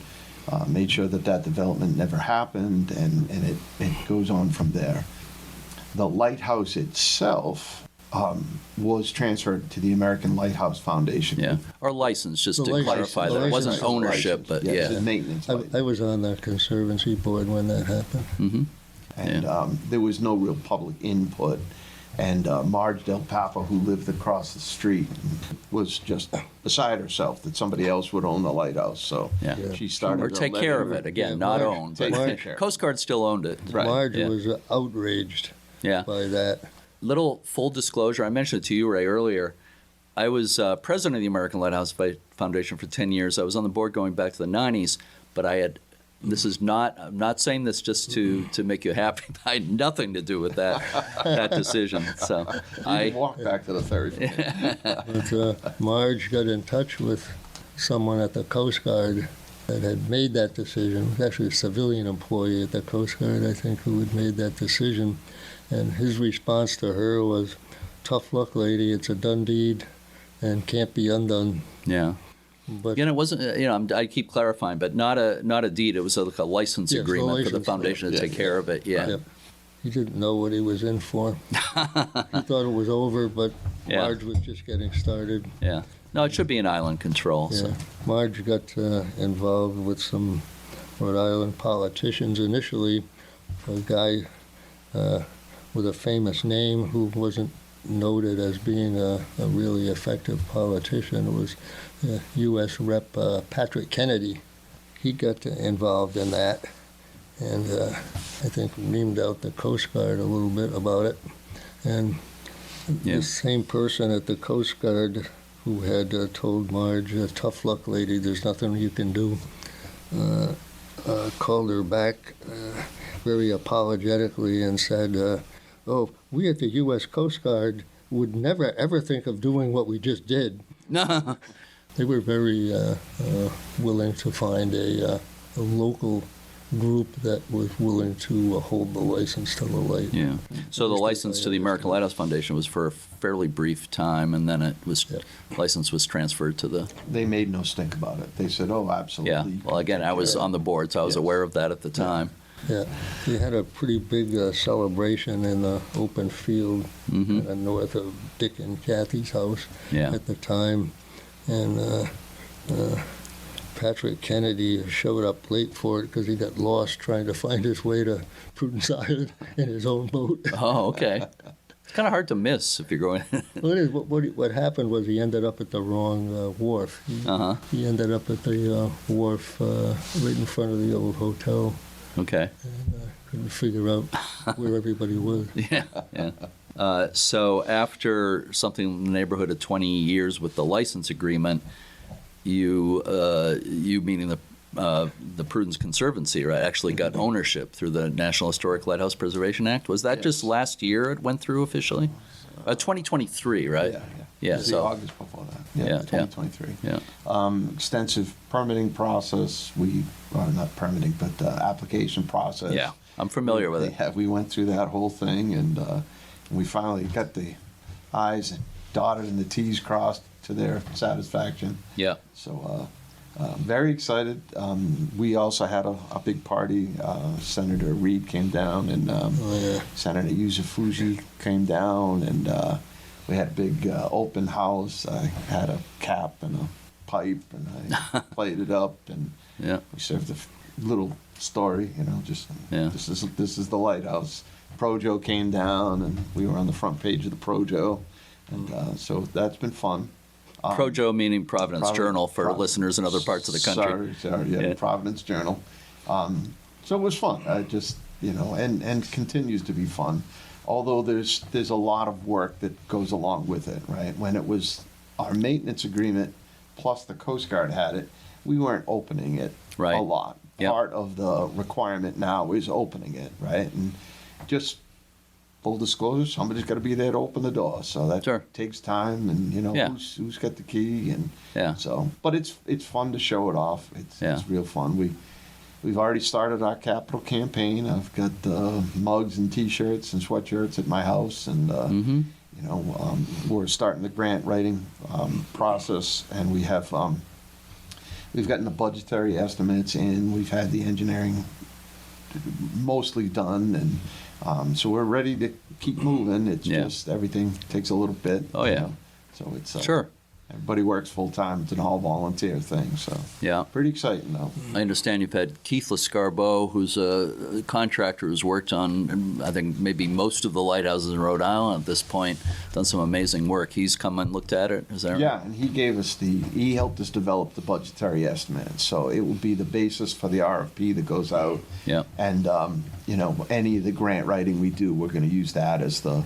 made sure that development never happened, and it goes on from there. The lighthouse itself was transferred to the American Lighthouse Foundation. Yeah, or license, just to clarify that. It wasn't ownership, but yeah. Maintenance. I was on the Conservancy board when that happened. And there was no real public input. And Marge Del Papa, who lived across the street, was just beside herself that somebody else would own the lighthouse. So she started or take care of it again, not own. But Coast Guard still owned it. Right. Marge was outraged by that. Little full disclosure, I mentioned it to you, Ray, earlier. I was president of the American Lighthouse Foundation for 10 years. I was on the board going back to the 90s, but I'm not saying this just to make you happy. I had nothing to do with that decision. So I walked back to the ferry. But Marge got in touch with someone at the Coast Guard that had made that decision. It was actually a civilian employee at the Coast Guard, I think, who had made that decision. And his response to her was, "Tough luck, lady. It's a done deed and can't be undone." Yeah. But it wasn't. I keep clarifying, but not a deed. It was like a license agreement for the foundation to take care of it. Yeah. Yep. He didn't know what he was in for. He thought it was over, but Marge was just getting started. Yeah. No, it should be an island control. Yeah. So. Marge got involved with some Rhode Island politicians initially. A guy with a famous name who wasn't noted as being a really effective politician. It was U.S. Rep. Patrick Kennedy. he got involved in that, and I think reamed out the Coast Guard a little bit about it. And the same person at the Coast Guard who had told Marge, tough luck, lady, there's nothing you can do, called her back very apologetically and said, oh, we at the U.S. Coast Guard would never, ever think of doing what we just did. They were very willing to find a local group that was willing to hold the license to the light. Yeah. So the license to the American Lighthouse Foundation was for a fairly brief time, and then license was transferred to the... They made no stink about it. They said, oh, absolutely. Yeah. Well, again, I was on the board, so I was aware of that at the time. Yeah. We had a pretty big celebration in the open field north of Dick and Kathy's house at the time. And Patrick Kennedy showed up late for it because he got lost trying to find his way to Prudence Island in his own boat. Oh, okay. It's kind of hard to miss if you're going... Well, it is. What happened was he ended up at the wrong wharf. He ended up at the wharf right in front of the old hotel. Okay. And couldn't figure out where everybody was. Yeah. So after something in the neighborhood of 20 years with the license agreement, you meaning the Prudence Conservancy, right, actually got ownership through the National Historic Lighthouse Preservation Act. Was that just last year it went through officially? 2023, right? Yeah. So August before that. 2023. Yeah. Extensive permitting process. Not permitting, but application process. Yeah, I'm familiar with it. We went through that whole thing, and we finally got the I's dotted and the T's crossed to their satisfaction. Yeah. So very excited. We also had a big party. Senator Reed came down, and Senator Yuzufuji came down, and we had a big open house. I had a cap and a pipe, and I played it up, and we served a little story, this is the lighthouse. Projo came down, and we were on the front page of the Projo, and so that's been fun. Projo meaning Providence Journal for listeners in other parts of the country. Sorry, Providence Journal. So it was fun. I just, and continues to be fun. Although there's a lot of work that goes along with it, right? When it was our maintenance agreement plus the Coast Guard had it, we weren't opening it a lot. Yep. Part of the requirement now is opening it, right? And just full disclosure, somebody's got to be there to open the door. So that takes time, and who's got the key, and so. But it's fun to show it off. It's real fun. We've already started our capital campaign. I've got mugs and T-shirts and sweatshirts at my house, and we're starting the grant writing process, and we've gotten the budgetary estimates in. We've had the engineering mostly done, and so we're ready to keep moving. It's just everything takes a little bit. Oh yeah. So it's sure. Everybody works full time. It's an all volunteer thing. So pretty exciting though. I understand you've had Keith Lescarbeau, who's a contractor who's worked on, I think, maybe most of the lighthouses in Rhode Island at this point, done some amazing work. He's come and looked at it. Is that right? Yeah, and he helped us develop the budgetary estimate. So it will be the basis for the RFP that goes out. Yeah. And any of the grant writing we do, we're going to use that as the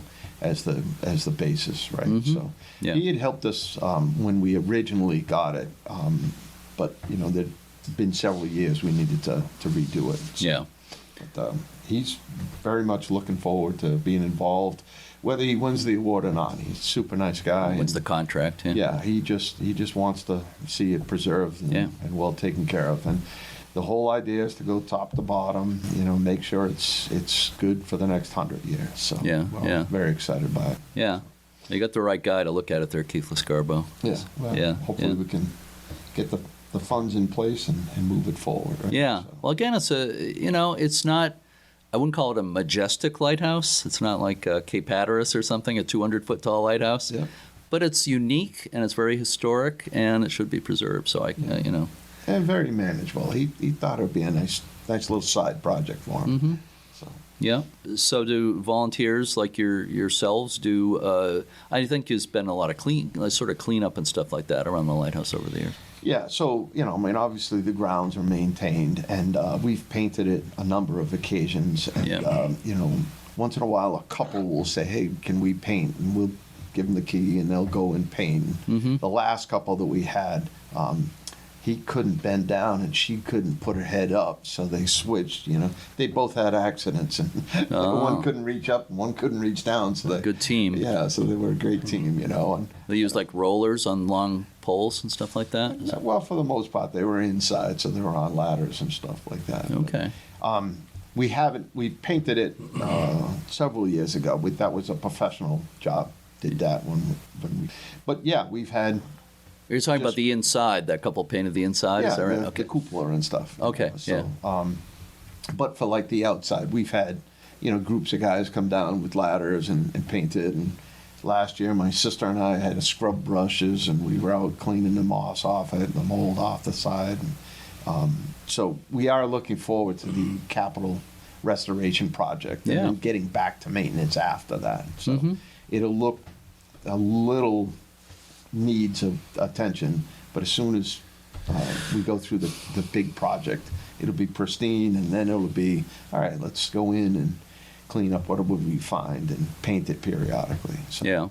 basis, right? Mm-hmm. So he had helped us when we originally got it, but there'd been several years we needed to redo it. So, but he's very much looking forward to being involved, whether he wins the award or not. He's a super nice guy. Wins the contract. Yeah, he just wants to see it preserved and well taken care of. And the whole idea is to go top to bottom, make sure it's good for the next 100 years. So we're very excited by it. Yeah. You got the right guy to look at it there, Keith Lescarbeau. Hopefully we can get the funds in place and move it forward. Right? Yeah. So. Well, again, it's not, I wouldn't call it a majestic lighthouse. It's not like Cape Hatteras or something, a 200-foot tall lighthouse. Yeah. But it's unique, and it's very historic, and it should be preserved. So And very manageable. He thought it would be a nice little side project for him. Mm-hmm. So. Yeah. So do volunteers like yourselves do? I think there's been a lot of cleanup and stuff like that around the lighthouse over the years. Yeah, so, I mean, obviously the grounds are maintained, and we've painted it a number of occasions. And, once in a while a couple will say, hey, can we paint? And we'll give them the key, and they'll go and paint. Mm-hmm. The last couple that we had, he couldn't bend down and she couldn't put her head up, so they switched. They both had accidents, and one couldn't reach up and one couldn't reach down. So Good team. Yeah, so they were a great team. And They use like rollers on long poles and stuff like that? well, for the most part, they were inside, so they were on ladders and stuff like that. Okay. We painted it several years ago. That was a professional job. Did that one, but yeah, we've had. You're talking about the inside. That couple painted the inside. Yeah, Is that right? the cupola and stuff. Okay. But for like the outside, we've had groups of guys come down with ladders and paint it. And last year, my sister and I had to scrub brushes, and we were out cleaning the moss off it, the mold off the side. And, so we are looking forward to the capital restoration project and then getting back to maintenance after that. So it'll look a little needs of attention, but as soon as we go through the big project, it'll be pristine, and then it'll be, all right, let's go in and clean up whatever we find and paint it periodically. So. Yeah.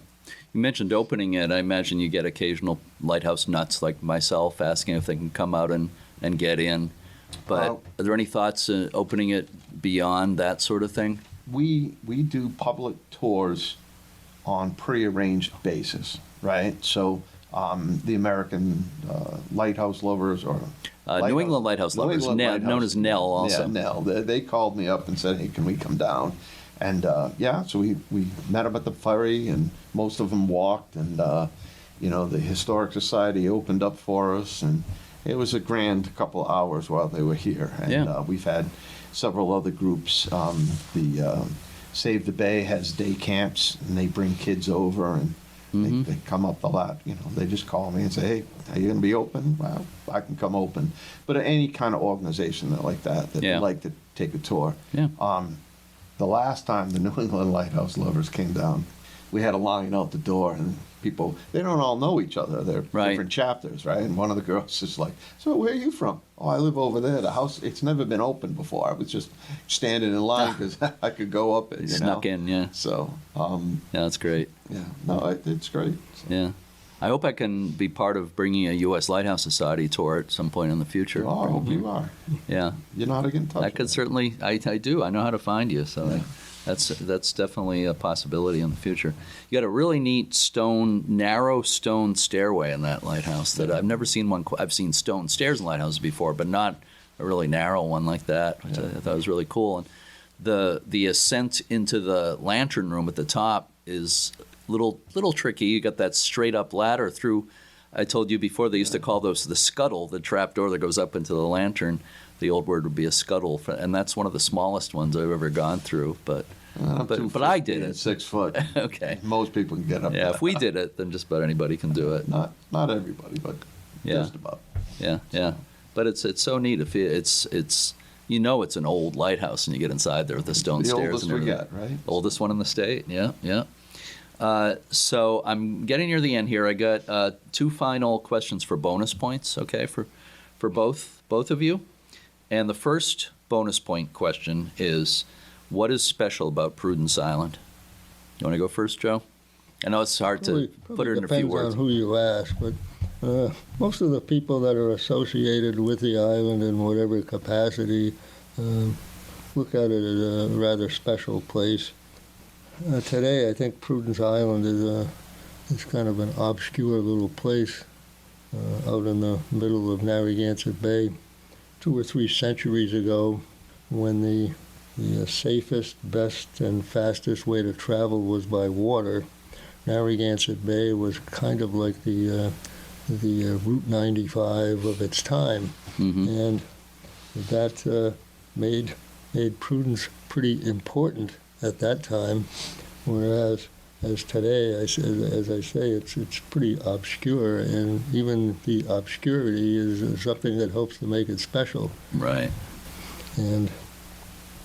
You mentioned opening it. I imagine you get occasional lighthouse nuts like myself asking if they can come out and get in. But are there any thoughts opening it beyond that sort of thing? We do public tours on prearranged basis, right? So the American Lighthouse Lovers or New England Lighthouse Lovers, known as NEL also. Yeah, NEL. They called me up and said, hey, can we come down? And so we met them at the ferry, and most of them walked, and the Historic Society opened up for us, and it was a grand couple of hours while they were here. And we've had several other groups. The Save the Bay has day camps, and they bring kids over, and they come up a lot. They just call me and say, hey, are you going to be open? Well, I can come open. But any kind of organization like that would like to take a tour. Yeah. The last time the New England Lighthouse Lovers came down, we had a line out the door, and people, they don't all know each other. They're different chapters, right? And one of the girls is like, so where are you from? Oh, I live over there. The house, it's never been open before. I was just standing in line because I could go up it. Snuck in, yeah. So. Yeah, that's great. Yeah, no, it's great. So. Yeah. I hope I can be part of bringing a U.S. Lighthouse Society tour at some point in the future. Oh, I hope you are. Yeah. You know how to get in touch. I could certainly, I do. I know how to find you, so. Yeah. That's definitely a possibility in the future. You got a really neat narrow stone stairway in that lighthouse that I've never seen one. I've seen stone stairs in lighthouses before, but not a really narrow one like that, which I thought was really cool. And the ascent into the lantern room at the top is little tricky. You got that straight up ladder through. I told you before they used to call those the scuttle, the trap door that goes up into the lantern. The old word would be a scuttle, and that's one of the smallest ones I've ever gone through. But I did it. 6 foot. Okay. Most people can get up. Yeah, if we did it, then just about anybody can do it. Not everybody, but just about. Yeah. But it's so neat. If it's it's an old lighthouse, and you get inside there with the stone stairs. The oldest and we get, right? Oldest one in the state. Yeah. So I'm getting near the end here. I got 2 final questions for bonus points. Okay, for both of you. And the first bonus point question is, what is special about Prudence Island? You want to go first, Joe? I know it's hard to put it in a few words. Depends on who you ask, but most of the people that are associated with the island in whatever capacity look at it as a rather special place. Today, I think Prudence Island is kind of an obscure little place out in the middle of Narragansett Bay. 2 or 3 centuries ago, when the safest, best, and fastest way to travel was by water, Narragansett Bay was kind of like the Route 95 of its time, and that made Prudence pretty important at that time, whereas as today, as I say, it's pretty obscure, and even the obscurity is something that helps to make it special. Right. And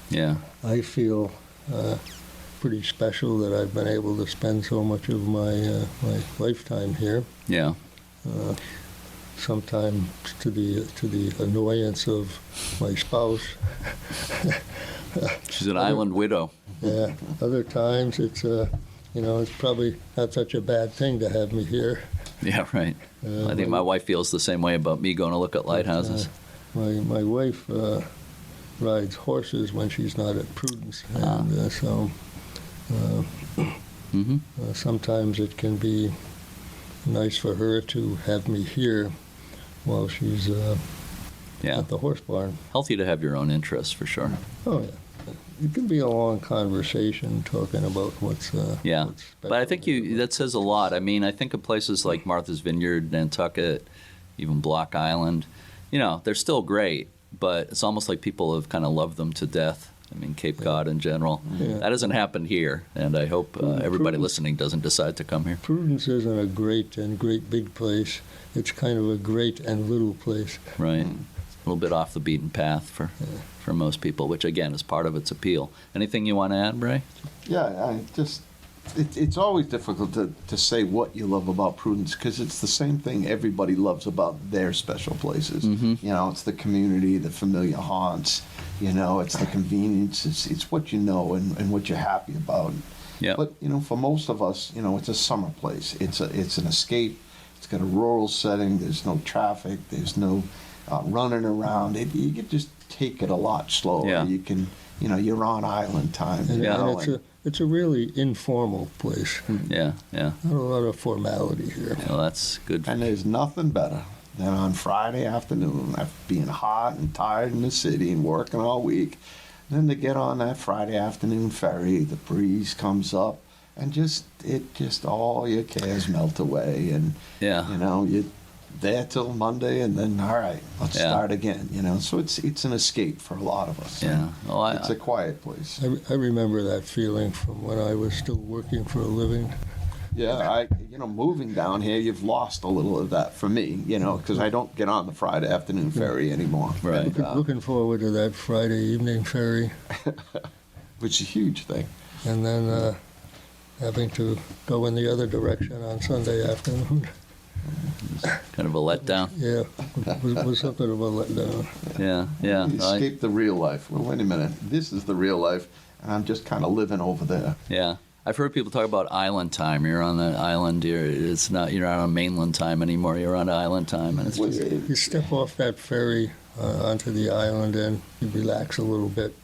yeah, I feel pretty special that I've been able to spend so much of my lifetime here. Yeah. sometimes to the annoyance of my spouse. She's an island widow. Yeah. Other times it's probably not such a bad thing to have me here. Yeah, right. I think my wife feels the same way about me going to look at lighthouses. My wife rides horses when she's not at Prudence, and sometimes it can be nice for her to have me here while she's at the horse barn. Healthy to have your own interests, for sure. Oh, yeah. It can be a long conversation talking about what's but I think that says a lot. I mean, I think of places like Martha's Vineyard, Nantucket, even Block Island. They're still great, but it's almost like people have kind of loved them to death. I mean, Cape Cod in general. Yeah. That hasn't happened here, and I hope everybody listening doesn't decide to come here. Prudence isn't a great big place. It's kind of a great and little place. Right. A little bit off the beaten path for most people, which again is part of its appeal. Anything you want to add, Ray? Yeah, it's always difficult to say what you love about Prudence, because it's the same thing everybody loves about their special places. Mm-hmm. It's the community, the familiar haunts. It's the convenience. It's what you know and what you're happy about. Yeah. But for most of us, it's a summer place. It's an escape. It's got a rural setting. There's no traffic. There's no running around. You can just take it a lot slower. Yeah. You can, you're on island time. And it's a really informal place. Yeah. Not a lot of formality here. Well, that's good. And there's nothing better than on Friday afternoon, after being hot and tired in the city and working all week, then to get on that Friday afternoon ferry, the breeze comes up, and all your cares melt away, and you're there till Monday, and then all right, let's start again. So it's an escape for a lot of us. Yeah, it's a quiet place. I remember that feeling from when I was still working for a living. Yeah, moving down here, you've lost a little of that for me, because I don't get on the Friday afternoon ferry anymore. Right. Looking forward to that Friday evening ferry. Which is a huge thing. And then having to go in the other direction on Sunday afternoon. Kind of a letdown. Yeah, it was something of a letdown. Yeah. You escape the real life. Well, wait a minute. This is the real life, and I'm just kind of living over there. Yeah. I've heard people talk about island time. You're on that island. You're not on mainland time anymore. You're on island time, and you step off that ferry onto the island and you relax a little bit,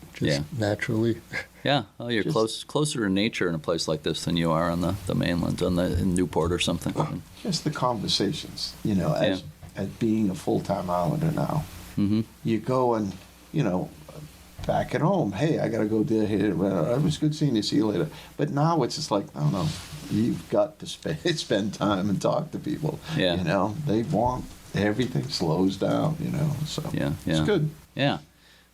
naturally. Yeah. Oh, you're closer to nature in a place like this than you are on the mainland, in Newport or something. Just the conversations, as being a full-time islander now. Mm-hmm. You go and back at home, hey, I got to go there. It was good seeing you. See you later. But now it's just like, no, you've got to spend time and talk to people. Yeah. They want everything slows down. So it's good. Yeah.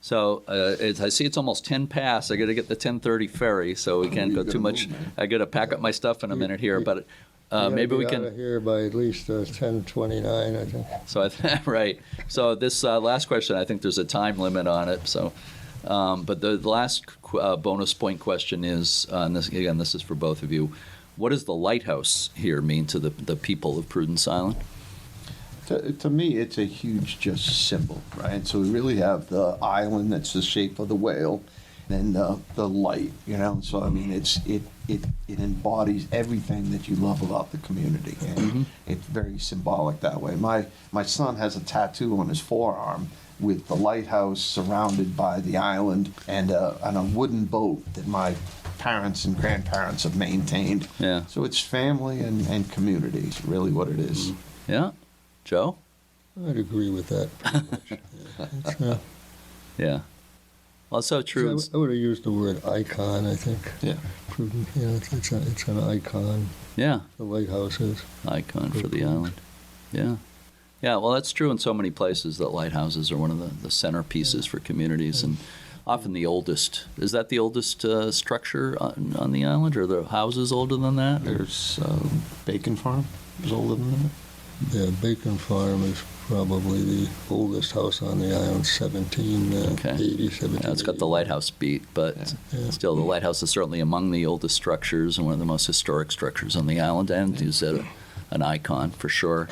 So I see it's almost 10 past. I got to get the 10:30 ferry, so we can't go too much. I got to pack up my stuff in a minute here, but maybe we can. Out of here by at least 10:29, I think. So right. So this last question, I think there's a time limit on it. So. But the last bonus point question is, and this is for both of you, what does the lighthouse here mean to the people of Prudence Island? To me, it's a huge just symbol, right? So we really have the island that's the shape of the whale, and the light, So I mean, it embodies everything that you love about the community, and it's very symbolic that way. My son has a tattoo on his forearm with the lighthouse surrounded by the island and on a wooden boat that my parents and grandparents have maintained. Yeah. So it's family and community is really what it is. Yeah. Joe? I'd agree with that. Yeah. Well, it's so true. I would have used the word icon, I think. Yeah. Prudent, it's an icon. Yeah. The lighthouse is. Icon for the island. Yeah. Yeah, well, that's true in so many places that lighthouses are one of the centerpieces for communities, and often the oldest. Is that the oldest structure on the island, or are the houses older than that? There's Bacon Farm is older than that. Yeah, Bacon Farm is probably the oldest house on the island, 1780, 1780. Yeah, it's got the lighthouse beat, but still the lighthouse is certainly among the oldest structures and one of the most historic structures on the island, and is an icon for sure.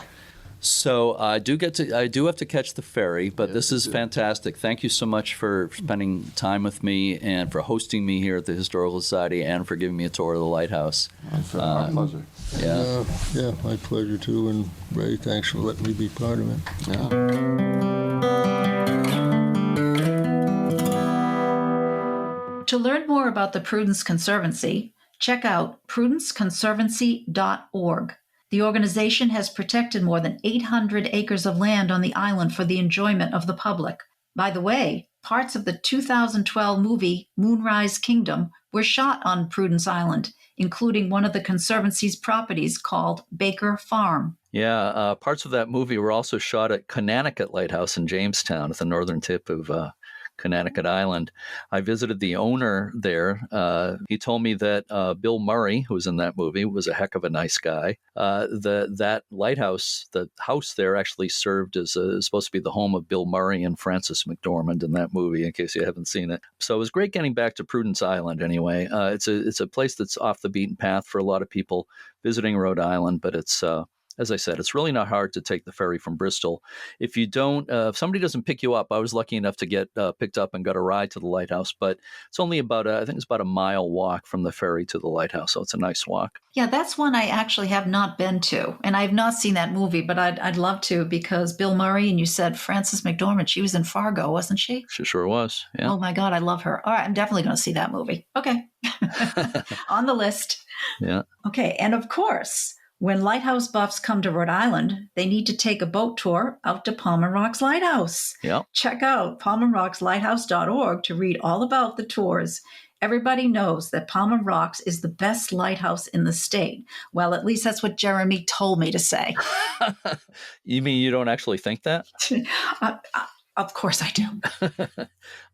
So I do have to catch the ferry, but this is fantastic. Thank you so much for spending time with me and for hosting me here at the Historical Society and for giving me a tour of the lighthouse. My pleasure. Yeah. Yeah, my pleasure too. And Ray, thanks for letting me be part of it. Yeah. To learn more about the Prudence Conservancy, check out prudenceconservancy.org. The organization has protected more than 800 acres of land on the island for the enjoyment of the public. By the way, parts of the 2012 movie Moonrise Kingdom were shot on Prudence Island, including one of the Conservancy's properties called Baker Farm. Yeah, parts of that movie were also shot at Conanicut Lighthouse in Jamestown at the northern tip of Conanicut Island. I visited the owner there. He told me that Bill Murray, who was in that movie, was a heck of a nice guy. That lighthouse, the house there, actually served as supposed to be the home of Bill Murray and Frances McDormand in that movie, in case you haven't seen it. So it was great getting back to Prudence Island anyway. It's a place that's off the beaten path for a lot of people visiting Rhode Island, but it's as I said, it's really not hard to take the ferry from Bristol. If somebody doesn't pick you up, I was lucky enough to get picked up and got a ride to the lighthouse, but it's only I think it's about a mile walk from the ferry to the lighthouse, so it's a nice walk. Yeah, that's one I actually have not been to, and I've not seen that movie, but I'd love to, because Bill Murray, and you said Frances McDormand, she was in Fargo, wasn't she? She sure was, yeah. Oh my God, I love her. All right, I'm definitely going to see that movie. Okay. On the list. Yeah. Okay, and of course, when lighthouse buffs come to Rhode Island, they need to take a boat tour out to Palmer Rocks Lighthouse. Yeah. Check out palmerrockslighthouse.org to read all about the tours. Everybody knows that Palmer Rocks is the best lighthouse in the state. Well, at least that's what Jeremy told me to say. You mean you don't actually think that? Of course I do.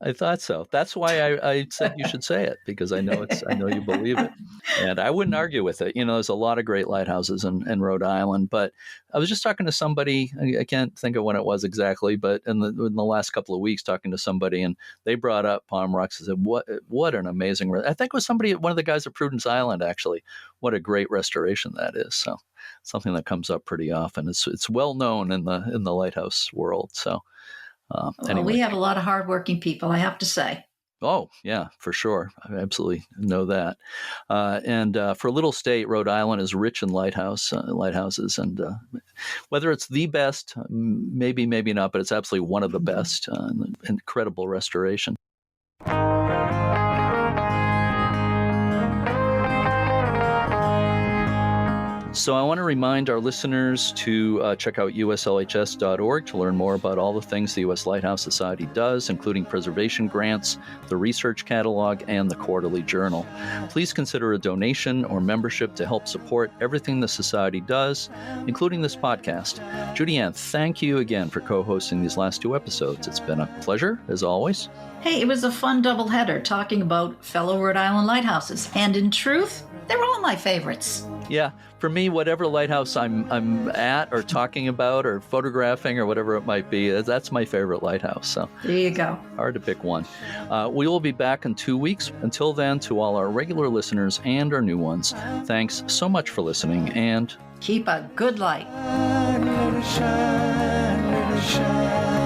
I thought so. That's why I said you should say it, because I know you believe it. And I wouldn't argue with it. There's a lot of great lighthouses in Rhode Island, but I was just talking to somebody, I can't think of when it was exactly, but in the last couple of weeks, talking to somebody, and they brought up Palm Rocks and said, what an amazing, I think it was one of the guys at Prudence Island, actually. What a great restoration that is. So something that comes up pretty often. It's well known in the lighthouse world. So anyway. We have a lot of hardworking people, I have to say. Oh, yeah, for sure. I absolutely know that. And for a little state, Rhode Island is rich in lighthouses. And whether it's the best, maybe not, but it's absolutely one of the best. Incredible restoration. So I want to remind our listeners to check out uslhs.org to learn more about all the things the U.S. Lighthouse Society does, including preservation grants, the research catalog, and the quarterly journal. Please consider a donation or membership to help support everything the Society does, including this podcast. Judy Ann, thank you again for co-hosting these last 2 episodes. It's been a pleasure, as always. Hey, it was a fun doubleheader talking about fellow Rhode Island lighthouses. And in truth, they're all my favorites. Yeah, for me, whatever lighthouse I'm at or talking about or photographing or whatever it might be, that's my favorite lighthouse. So there you go. Hard to pick one. We will be back in 2 weeks. Until then, to all our regular listeners and our new ones, thanks so much for listening, and keep a good light. Let it shine, let it shine.